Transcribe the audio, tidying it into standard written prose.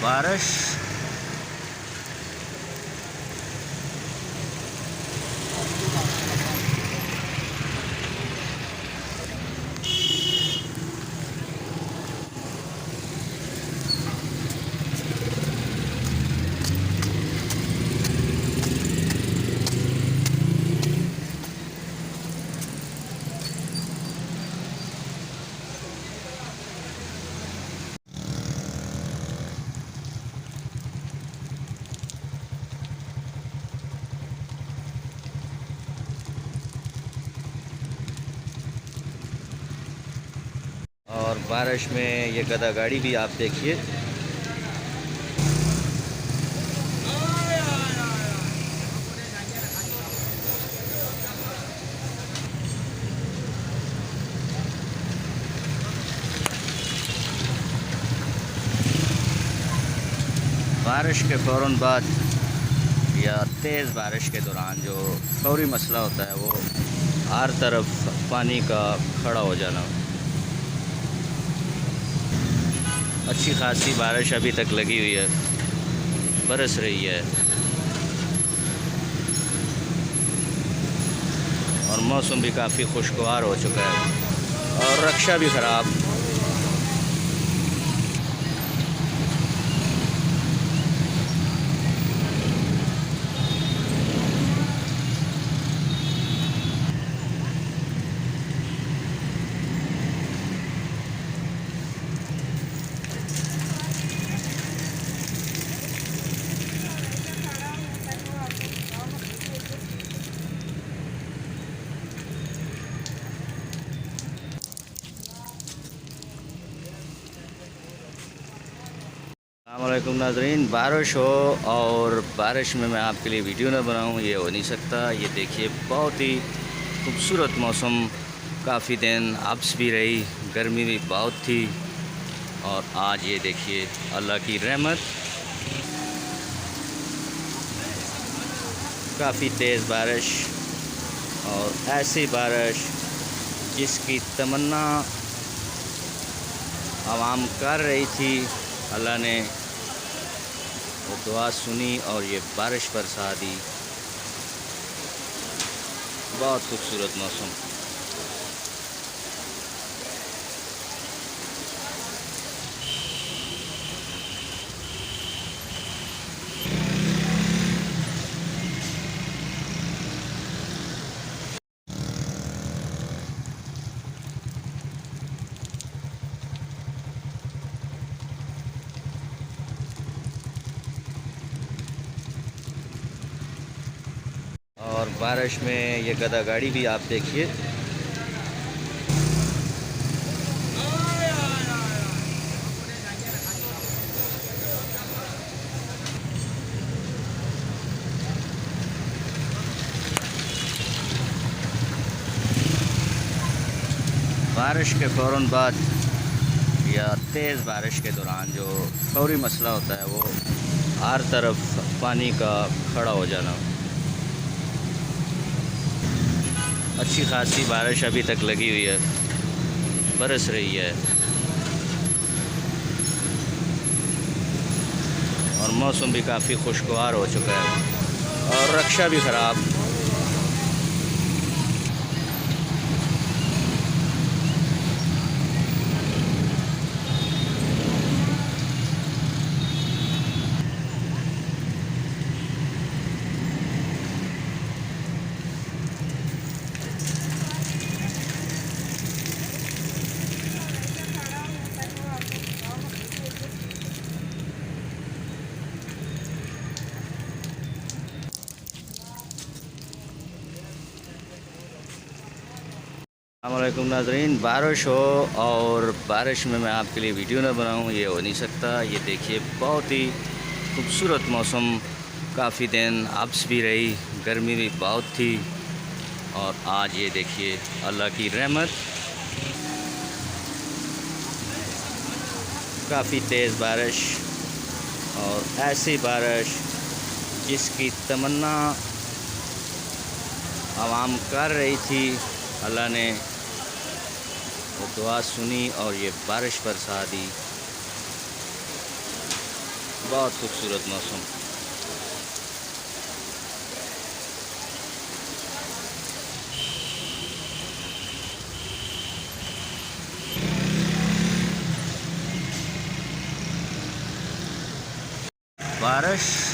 बारिश और बारिश में ये गधा गाड़ी भी आप देखिए। बारिश के फ़ौरन बाद या तेज़ बारिश के दौरान जो फौरी मसला होता है वो हर तरफ पानी का खड़ा हो जाना। अच्छी खासी बारिश अभी तक लगी हुई है, बरस रही है और मौसम भी काफ़ी खुशगवार हो चुका है और रक्षा भी ख़राब। अस्सलामुअलैकुम नाज़रीन, बारिश हो और बारिश में मैं आपके लिए वीडियो ना बनाऊं ये हो नहीं सकता। ये देखिए बहुत ही खूबसूरत मौसम, काफ़ी दिन आपस भी रही, गर्मी भी बहुत थी और आज ये देखिए अल्लाह की रहमत, काफ़ी तेज़ बारिश और ऐसी बारिश जिसकी तमन्ना आवाम कर रही थी। अल्लाह ने वो दुआ सुनी और ये बारिश बरसा दी। बहुत खूबसूरत मौसम। और बारिश में ये गधा गाड़ी भी आप देखिए। बारिश के फ़ौरन बाद या तेज़ बारिश के दौरान जो फौरी मसला होता है वो हर तरफ पानी का खड़ा हो जाना। अच्छी खासी बारिश अभी तक लगी हुई है, बरस रही है और मौसम भी काफ़ी खुशगवार हो चुका है और रक्षा भी ख़राब। अस्सलामुअलैकुम नाज़रीन, बारिश हो और बारिश में मैं आपके लिए वीडियो ना बनाऊं ये हो नहीं सकता। ये देखिए बहुत ही खूबसूरत मौसम, काफ़ी दिन आपस भी रही, गर्मी भी बहुत थी और आज ये देखिए अल्लाह की रहमत, काफ़ी तेज़ बारिश और ऐसी बारिश जिसकी तमन्ना आवाम कर रही थी। अल्लाह ने वो दुआ सुनी और ये बारिश बरसा दी। बहुत खूबसूरत मौसम। बारिश